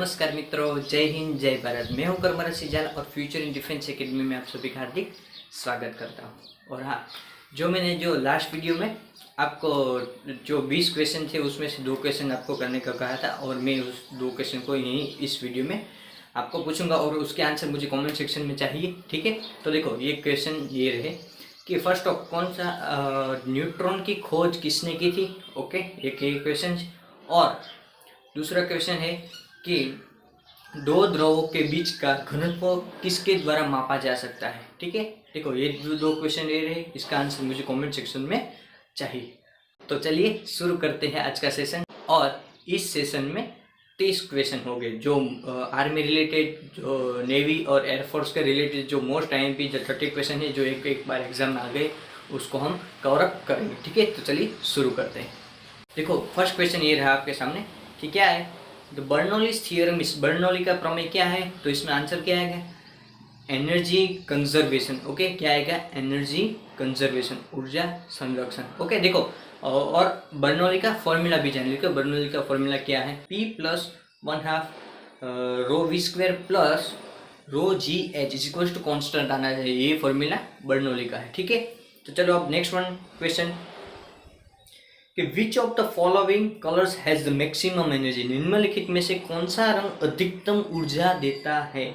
नमस्कार मित्रों, जय हिंद जय भारत। मैं हूं कर्मरा सिजाल और फ्यूचर इन डिफेंस एकेडमी में आप सभी का हार्दिक स्वागत करता हूं। और हाँ, मैंने लास्ट वीडियो में आपको जो 20 क्वेश्चन थे उसमें से 2 क्वेश्चन आपको करने का कहा था और मैं उस 2 क्वेश्चन को यहीं इस वीडियो में आपको पूछूंगा और उसके आंसर मुझे कॉमेंट सेक्शन में चाहिए। ठीक है, तो देखो ये क्वेश्चन ये रहे कि फर्स्ट ऑफ कौन सा न्यूट्रॉन की खोज किसने की थी। ओके, एक ये क्वेश्चन। और दूसरा क्वेश्चन है कि दो द्रवों के बीच का घनत्व किसके द्वारा मापा जा सकता है। ठीक है, देखो ये 2 क्वेश्चन ये रहे, इसका आंसर मुझे कमेंट सेक्शन में चाहिए। तो चलिए शुरू करते हैं आज का सेशन। और इस सेशन में 30 क्वेश्चन हो गए जो आर्मी रिलेटेड, जो नेवी और एयरफोर्स के रिलेटेड, जो मोस्ट IMP जो 30 क्वेश्चन है जो एक बार एग्जाम में आ गए उसको हम कवर अप करेंगे। ठीक है, तो चलिए शुरू करते हैं। देखो फर्स्ट क्वेश्चन ये रहा आपके सामने कि क्या है द बर्नौलीज थ्योरम। इस बर्नौली का प्रमेय क्या है, तो इसमें आंसर क्या आएगा, एनर्जी कंजर्वेशन। ओके, क्या आएगा, एनर्जी कंजर्वेशन, ऊर्जा संरक्षण। ओके, देखो और बर्नौली का फॉर्मूला भी जान लीजिए। बर्नौली का फॉर्मूला क्या है, P + 1/2 ρ v² plus ρ g h is equal to constant आना चाहिए। ये फॉर्मूला बर्नौली का है। ठीक है, तो चलो अब नेक्स्ट वन क्वेश्चन कि which of the following colours has the maximum energy. निम्नलिखित में से कौन सा रंग अधिकतम ऊर्जा देता है।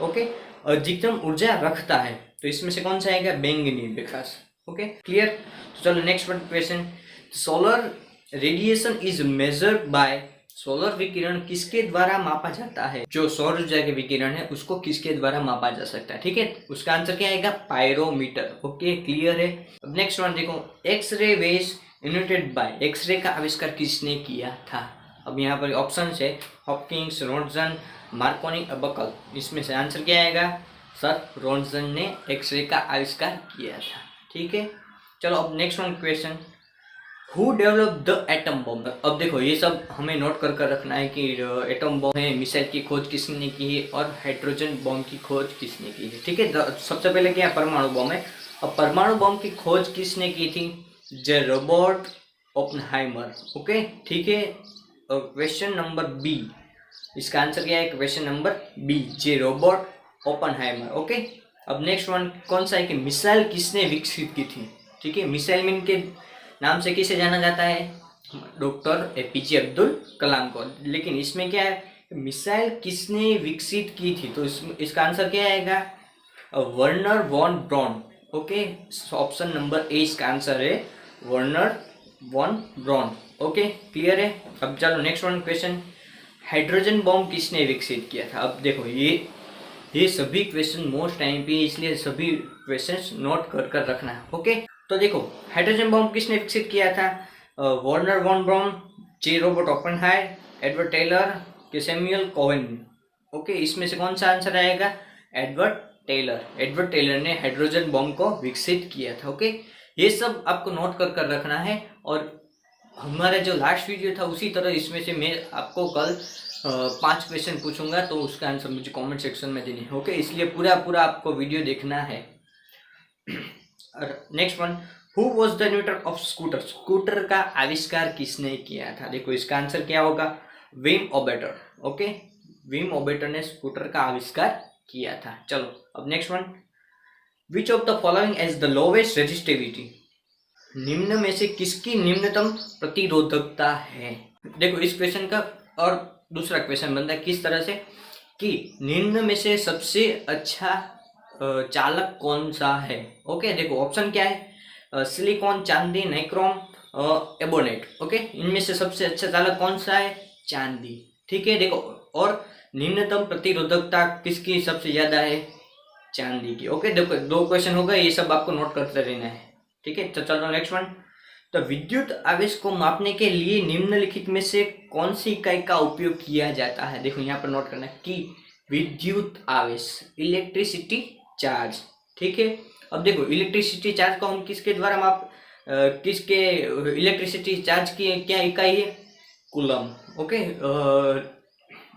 ओके, अधिकतम ऊर्जा रखता है, तो इसमें से कौन सा आएगा, बैंगनी, विकास। Okay, clear. तो चलो next one question, solar radiation is measured by. Solar विकिरण किसके द्वारा मापा जाता है, जो सौर ऊर्जा के विकिरण है उसको किसके द्वारा मापा जा सकता है। ठीक है, उसका आंसर क्या आएगा, पायरोमीटर। ओके, क्लियर है। अब नेक्स्ट वन देखो, x ray waves invented by. X ray का आविष्कार किसने किया था। अब यहाँ पर ऑप्शन है हॉकिंग्स, रोन्टजन, मार्कोनी, बकल। इसमें से आंसर क्या आएगा, सर रोन्टजन ने एक्सरे का आविष्कार किया था। ठीक है, चलो अब next one question, who develop the atom bomb. अब देखो ये सब हमें नोट कर रखना है कि एटम बॉम्ब है, मिसाइल की खोज किसने की है और हाइड्रोजन बॉम्ब की खोज किसने की है। ठीक है, सबसे पहले क्या परमाणु बॉम्ब है। अब परमाणु बॉम्ब की खोज किसने की थी, जे रॉबर्ट ओपेनहाइमर। ओके, ठीक है। और क्वेश्चन नंबर बी, इसका आंसर क्या है, क्वेश्चन नंबर बी, जे रॉबर्ट ओपेनहाइमर। ओके, अब नेक्स्ट वन कौन सा है कि मिसाइल किसने विकसित की थी। ठीक है, मिसाइल मैन के नाम से किसे जाना जाता है, डॉक्टर APJ अब्दुल कलाम को। लेकिन इसमें क्या है, मिसाइल किसने विकसित की थी, तो इसका आंसर क्या आएगा, Wernher von Braun. Okay, option number A इसका आंसर है, Wernher von Braun. Okay, clear है। अब चलो next one question, hydrogen bomb किसने विकसित किया था। अब देखो ये सभी क्वेश्चन मोस्ट IMP, इसलिए सभी क्वेश्चन नोट कर रखना है। ओके, तो देखो हाइड्रोजन बॉम्ब किसने विकसित किया था, वर्नर वॉन ब्रॉन, जे रॉबर्ट ओपेनहाइमर, एडवर्ड टेलर के सैमुअल कोहेन। ओके, इसमें से कौन सा आंसर आएगा, एडवर्ड टेलर ने हाइड्रोजन बॉम्ब को विकसित किया था। ओके, ये सब आपको नोट कर रखना है। और हमारा जो लास्ट वीडियो था उसी तरह इसमें से मैं आपको कल 5 क्वेश्चन पूछूंगा, तो उसका आंसर मुझे कमेंट सेक्शन में देने हैं। ओके, इसलिए पूरा आपको वीडियो देखना है। Next one, who was the inventor of scooter. Scooter का आविष्कार किसने किया था। देखो इसका आंसर क्या होगा, विम ओबेटर। ओके, विम ओबेटर ने स्कूटर का आविष्कार किया था। चलो अब next one, which of the following is the lowest resistivity. निम्न में से किसकी निम्नतम प्रतिरोधकता है। देखो इस क्वेश्चन का और दूसरा क्वेश्चन बनता है किस तरह से कि निम्न में से सबसे अच्छा चालक कौन सा है। ओके, देखो ऑप्शन क्या है, सिलिकॉन, चांदी, नाइक्रोम, एबोनेट। ओके, इनमें से सबसे अच्छा चालक कौन सा है, चांदी। ठीक है, देखो और निम्नतम प्रतिरोधकता किसकी सबसे ज्यादा है, चांदी की। ओके, देखो 2 क्वेश्चन हो गए, ये सब आपको नोट करते रहना है। ठीक है, तो चलो नेक्स्ट वन, तो विद्युत आवेश को मापने के लिए निम्नलिखित में से कौन सी इकाई का उपयोग किया जाता है। देखो यहाँ पर नोट करना है कि विद्युत आवेश, इलेक्ट्रिसिटी चार्ज। ठीक है, अब देखो इलेक्ट्रिसिटी चार्ज को हम किसके द्वारा किसके इलेक्ट्रिसिटी चार्ज की क्या इकाई है, कूलम। ओके,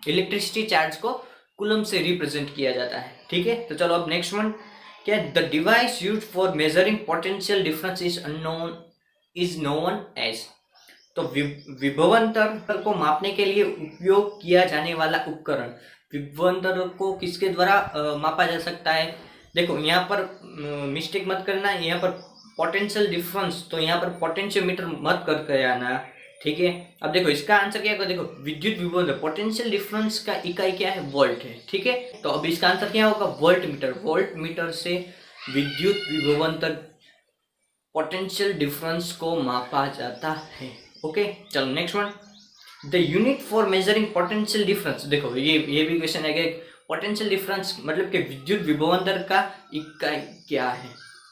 इलेक्ट्रिसिटी चार्ज को कूलम से रिप्रेजेंट किया जाता है। ठीक है, तो चलो अब नेक्स्ट वन, क्या the device used for measuring potential difference is known as. तो विभवांतर को मापने के लिए उपयोग किया जाने वाला उपकरण, विभवांतर को किसके द्वारा मापा जा सकता है? देखो यहाँ पर मिस्टेक मत करना, यहाँ पर पोटेंशियल डिफरेंस, तो यहाँ पर पोटेंशियोमीटर मत करके आना, ठीक है। अब देखो इसका आंसर क्या होगा, देखो विद्युत विभवांतर, पोटेंशियल डिफरेंस का इकाई क्या है? वोल्ट है, ठीक है। तो अब इसका आंसर क्या होगा? Volt meter. वोल्ट मीटर से विद्युत विभवांतर, पोटेंशियल डिफरेंस को मापा जाता है। ओके, चलो next one, the unit for measuring potential difference. देखो ये भी क्वेश्चन है कि पोटेंशियल डिफरेंस मतलब कि विद्युत विभवांतर का इकाई क्या है?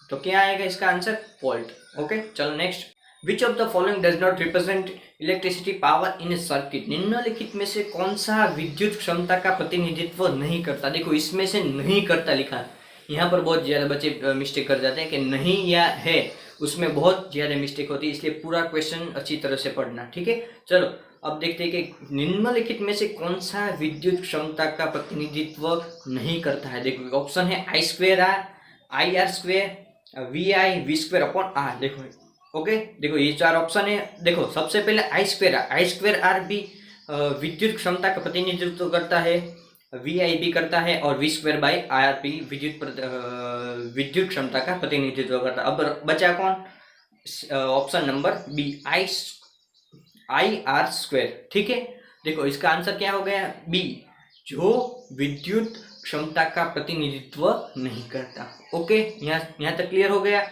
तो क्या आएगा इसका आंसर? वोल्ट। ओके, चलो next, which of the following does not represent electricity power in A circuit. निम्नलिखित में से कौन सा विद्युत क्षमता का प्रतिनिधित्व नहीं करता? देखो इसमें से नहीं करता लिखा, यहाँ पर बहुत ज़्यादा बच्चे मिस्टेक कर जाते हैं कि नहीं या है, उसमें बहुत ज़्यादा मिस्टेक होती है, इसलिए पूरा क्वेश्चन अच्छी तरह से पढ़ना, ठीक है। चलो अब देखते हैं कि निम्नलिखित में से कौन सा विद्युत क्षमता का प्रतिनिधित्व नहीं करता है। देखो ऑप्शन है I²R, IR², VI, V²/R। देखो ओके, देखो ये 4 ऑप्शन है। देखो सबसे पहले I²R भी विद्युत क्षमता का प्रतिनिधित्व करता है, VI भी करता है, और V²/R भी विद्युत क्षमता का प्रतिनिधित्व करता है। अब बचा कौन? ऑप्शन नंबर बी, IR², ठीक है। देखो इसका आंसर क्या हो गया? बी, जो विद्युत क्षमता का प्रतिनिधित्व नहीं करता। ओके, यहाँ तक क्लियर हो गया।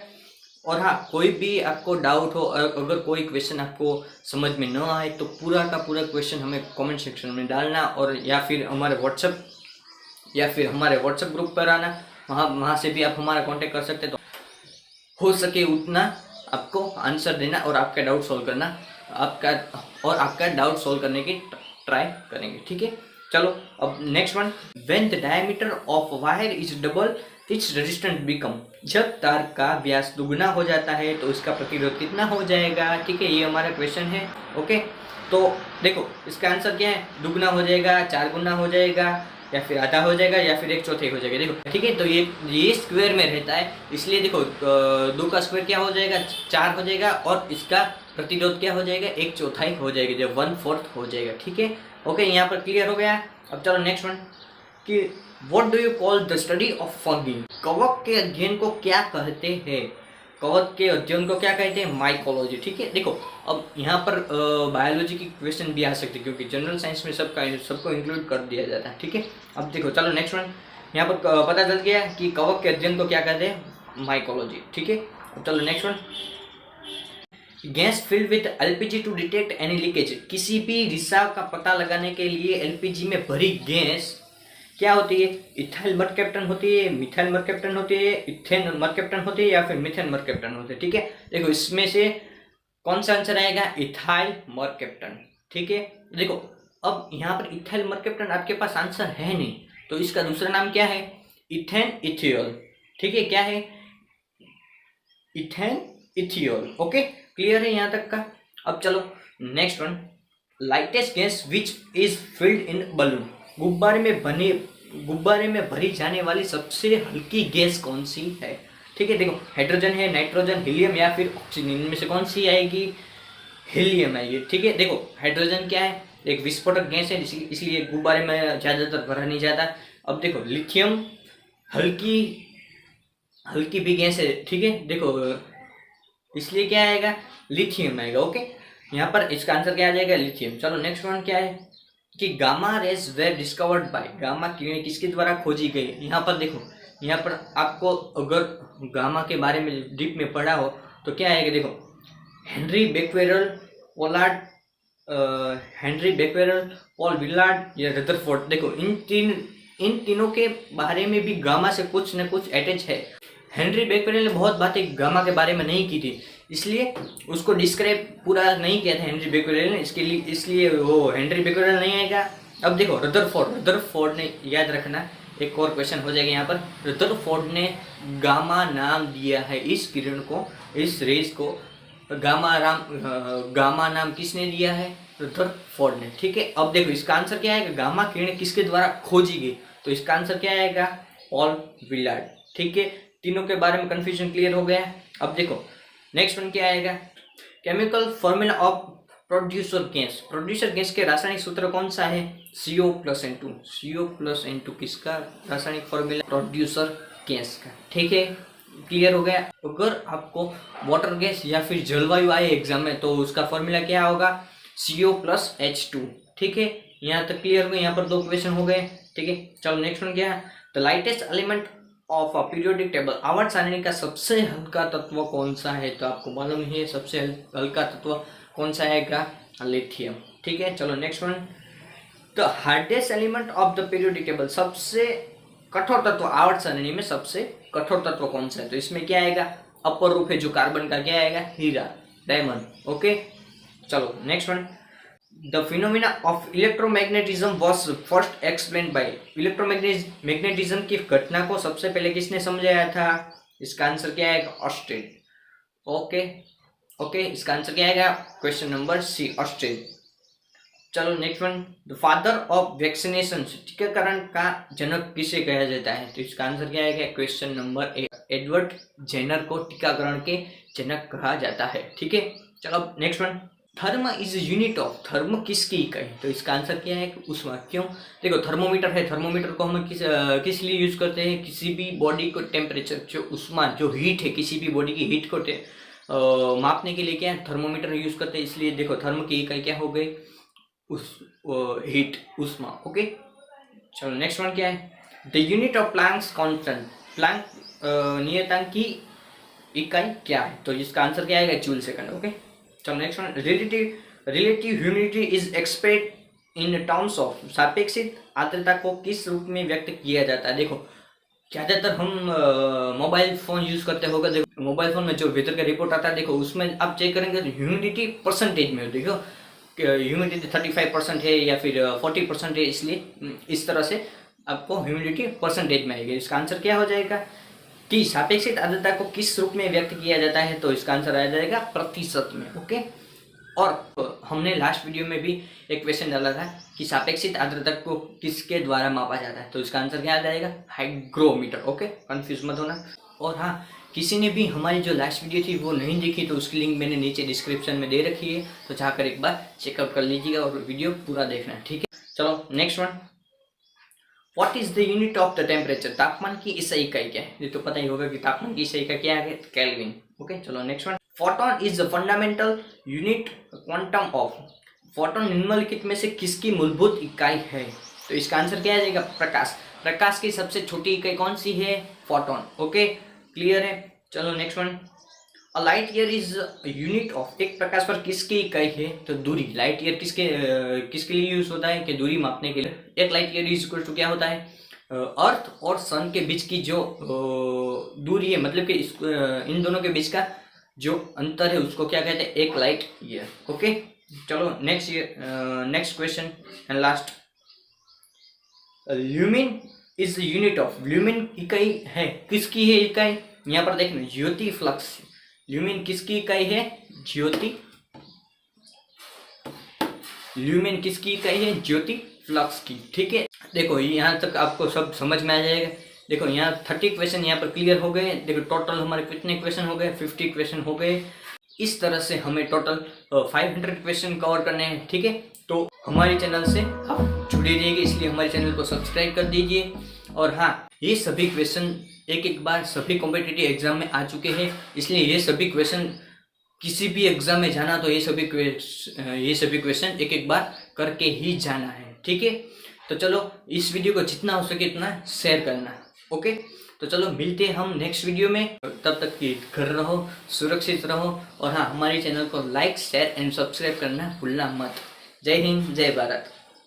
और हाँ, कोई भी आपको डाउट हो, अगर कोई क्वेश्चन आपको समझ में न आए तो पूरा का पूरा क्वेश्चन हमें कमेंट सेक्शन में डालना, और या फिर हमारे व्हाट्सएप ग्रुप पर आना, वहाँ से भी आप हमारा कांटेक्ट कर सकते हैं। तो हो सके उतना आपको आंसर देना और आपका डाउट सॉल्व करना, आपका डाउट सॉल्व करने की ट्राई करेंगे, ठीक है। चलो अब next one, when the diameter of wire is double its resistance become. जब तार का व्यास दुगना हो जाता है तो इसका प्रतिरोध कितना हो जाएगा? ठीक है, ये हमारा क्वेश्चन है। ओके, तो देखो इसका आंसर क्या है? दुगना हो जाएगा, 4 गुना हो जाएगा, या फिर आधा हो जाएगा, या फिर 1/4 हो जाएगा। देखो ठीक है, तो ये स्क्वायर में रहता है, इसलिए देखो 2 का स्क्वायर क्या हो जाएगा? 4 हो जाएगा, और इसका प्रतिरोध क्या हो जाएगा? 1/4 हो जाएगा, जो 1/4 हो जाएगा, ठीक है। ओके, यहाँ पर क्लियर हो गया। अब चलो नेक्स्ट वन, कि what do you call the study of fungi. कवक के अध्ययन को क्या कहते हैं? कवक के अध्ययन को क्या कहते हैं? माइकोलॉजी, ठीक है। देखो अब यहाँ पर बायोलॉजी की क्वेश्चन भी आ सकते हैं, क्योंकि जनरल साइंस में सबको इंक्लूड कर दिया जाता है, ठीक है। अब देखो चलो नेक्स्ट वन, यहाँ पर पता चल गया कि कवक के अध्ययन को क्या कहते हैं? माइकोलॉजी, ठीक है। अब चलो next one, gas filled with LPG to detect any leakage. किसी भी रिसाव का पता लगाने के लिए एलपीजी में भरी गैस क्या होती है? इथाइल मरकैप्टन होती है, मिथाइल मरकैप्टन होती है, इथेन मरकैप्टन होती है, या फिर मिथेन मरकैप्टन होती है, ठीक है। देखो इसमें से कौन सा आंसर आएगा? इथाइल मरकैप्टन, ठीक है। देखो अब यहाँ पर इथाइल मरकैप्टन आपके पास आंसर है नहीं, तो इसका दूसरा नाम क्या है? इथेन इथियोल, ठीक है। क्या है? इथेन इथियोल। ओके, क्लियर है यहाँ तक का। अब चलो next one, lightest gas which is filled in balloon. गुब्बारे में भरी जाने वाली सबसे हल्की गैस कौन सी है? ठीक है, देखो हाइड्रोजन है, नाइट्रोजन, हीलियम, या फिर ऑक्सीजन, इनमें से कौन सी आएगी? हीलियम आएगी, ठीक है। देखो हाइड्रोजन क्या है? एक विस्फोटक गैस है, इसलिए गुब्बारे में ज़्यादातर भरा नहीं जाता। अब देखो लिथियम हल्की भी गैस है, ठीक है। देखो इसलिए क्या आएगा? लिथियम आएगा। ओके, यहाँ पर इसका आंसर क्या आ जाएगा? लिथियम। चलो नेक्स्ट वन क्या है कि gamma rays were discovered by. Gamma किरणें किसके द्वारा खोजी गई? यहाँ पर देखो, यहाँ पर आपको अगर गामा के बारे में डीप में पढ़ा हो तो क्या आएगा? देखो हेनरी बेक्वेरेल, पॉल विलार्ड या रदरफोर्ड। देखो इन तीनों के बारे में भी गामा से कुछ न कुछ अटैच है। हेनरी बेक्वेरेल ने बहुत बातें गामा के बारे में नहीं की थी, इसलिए उसको डिस्क्राइब पूरा नहीं किया था हेनरी बेक्वेरेल ने, इसलिए वो हेनरी बेक्वेरेल नहीं आएगा। अब देखो रदरफोर्ड ने, याद रखना एक और क्वेश्चन हो जाएगा यहाँ पर, रदरफोर्ड ने गामा नाम दिया है इस किरण को, इस रेज को गामा नाम किसने दिया है? रदरफोर्ड ने, ठीक है। अब देखो इसका आंसर क्या आएगा? गामा किरण किसके द्वारा खोजी गई, तो इसका आंसर क्या आएगा? पॉल विलार्ड, ठीक है। तीनों के बारे में कंफ्यूजन क्लियर हो गया। अब देखो नेक्स्ट वन क्या आएगा? Chemical formula of producer gas के रासायनिक सूत्र कौन सा है? CO plus N2। CO plus N2 किसका रासायनिक फॉर्मूला? प्रोड्यूसर गैस का। ठीक है, क्लियर हो गया। अगर आपको वाटर गैस या फिर जलवायु आए एग्जाम में तो उसका फॉर्मूला क्या होगा? CO plus H2। ठीक है, यहाँ तक क्लियर हो गया। यहाँ पर 2 क्वेश्चन हो गए। ठीक है, चलो नेक्स्ट वन क्या है? The lightest element of a periodic table, आवर्त सारणी का सबसे हल्का तत्व कौन सा है? तो आपको मालूम ही है सबसे हल्का तत्व कौन सा आएगा? लिथियम। ठीक है, चलो next one, the hardest element of the periodic table, सबसे कठोर तत्व आवर्त सारणी में सबसे कठोर तत्व कौन सा है? तो इसमें क्या आएगा? अपर रूप है जो कार्बन का, क्या आएगा? हीरा, डायमंड। ओके, चलो next one, the phenomena of electromagnetism was first explain by, electromagnetism की घटना को सबसे पहले किसने समझाया था? इसका आंसर क्या आएगा? ऑस्टेन। ओके, इसका आंसर क्या आएगा? Question number C, Austen. चलो next one, the father of vaccination, टीकाकरण का जनक किसे कहा जाता है? तो इसका आंसर क्या आएगा? Question number A, Edward Jenner को टीकाकरण के जनक कहा जाता है। ठीक है, चलो next one, therm is unit of, therm किसकी इकाई? तो इसका आंसर क्या है? उष्मा। क्यों? देखो थर्मोमीटर है, थर्मोमीटर को हम किस लिए यूज करते हैं? किसी भी बॉडी को टेम्परेचर, जो उष्मा, जो हीट है, किसी भी बॉडी की हीट को मापने के लिए क्या है? थर्मोमीटर यूज करते हैं। इसलिए देखो थर्म की इकाई क्या हो गई? हीट, उष्मा। ओके, चलो नेक्स्ट वन क्या है? The unit of Planck's constant, Planck नियतांक की इकाई क्या है? तो इसका आंसर क्या आएगा? Joule second. ओके, चलो next one, relative humidity is expressed in terms of, सापेक्षिक आर्द्रता को किस रूप में व्यक्त किया जाता है? देखो ज़्यादातर हम मोबाइल फ़ोन यूज़ करते होगा। देखो मोबाइल फ़ोन में जो वेदर का रिपोर्ट आता है, देखो उसमें आप चेक करेंगे तो ह्यूमिडिटी परसेंटेज में, देखो ह्यूमिडिटी 35% है या फिर 40% है, इसलिए इस तरह से आपको ह्यूमिडिटी परसेंटेज में आएगी। इसका आंसर क्या हो जाएगा? कि सापेक्षिक आर्द्रता को किस रूप में व्यक्त किया जाता है? तो इसका आंसर आ जाएगा प्रतिशत में। ओके, और हमने लास्ट वीडियो में भी एक क्वेश्चन डाला था कि सापेक्षिक आर्द्रता को किसके द्वारा मापा जाता है? तो इसका आंसर क्या आ जाएगा? हाइग्रोमीटर। ओके, कंफ्यूज मत होना। और हाँ, किसी ने भी हमारी जो लास्ट वीडियो थी वो नहीं देखी तो उसकी लिंक मैंने नीचे डिस्क्रिप्शन में दे रखी है, तो जाकर एक बार चेकआउट कर लीजिएगा और वीडियो पूरा देखना। ठीक है, चलो next one, what is the unit of the temperature, तापमान की SI इकाई क्या है? ये तो पता ही होगा कि तापमान की SI इकाई क्या है? केल्विन। ओके, चलो next one, photon is the fundamental unit quantum of, photon निम्नलिखित में से किसकी मूलभूत इकाई है? तो इसका आंसर क्या आ जाएगा? प्रकाश। प्रकाश की सबसे छोटी इकाई कौन सी है? फोटोन। ओके, क्लियर है। चलो next one, a light year is unit of, एक प्रकाश पर किसकी इकाई है? तो दूरी। लाइट ईयर किसके लिए यूज होता है? कि दूरी मापने के लिए। एक light year is equal to क्या होता है? अर्थ और सन के बीच की जो दूरी है, मतलब कि इन दोनों के बीच का जो अंतर है उसको क्या कहते हैं? एक लाइट ईयर। ओके, चलो next question and last, lumen is unit of, lumen इकाई है किसकी है? इकाई यहाँ पर देखना, ज्योति फ्लक्स। ल्यूमिन किसकी इकाई है? ज्योति। ल्यूमिन किसकी इकाई है? ज्योति फ्लक्स की। ठीक है, देखो यहाँ तक आपको सब समझ में आ जाएगा। देखो यहाँ 30 क्वेश्चन यहाँ पर क्लियर हो गए। देखो टोटल हमारे कितने क्वेश्चन हो गए? 50 क्वेश्चन हो गए। इस तरह से हमें टोटल 500 क्वेश्चन कवर करने हैं। ठीक है, तो हमारे चैनल से आप जुड़े रहिए, इसलिए हमारे चैनल को सब्सक्राइब कर दीजिए। और हाँ, ये सभी क्वेश्चन एक बार सभी कॉम्पिटिटिव एग्जाम में आ चुके हैं, इसलिए ये सभी क्वेश्चन किसी भी एग्जाम में जाना तो ये सभी क्वेश्चन एक बार करके ही जाना है। ठीक है, तो चलो इस वीडियो को जितना हो सके इतना शेयर करना। ओके, तो चलो मिलते हैं हम नेक्स्ट वीडियो में। तब तक की घर रहो, सुरक्षित रहो, और हाँ, हमारे चैनल को लाइक, शेयर एंड सब्सक्राइब करना भूलना मत। जय हिंद, जय भारत।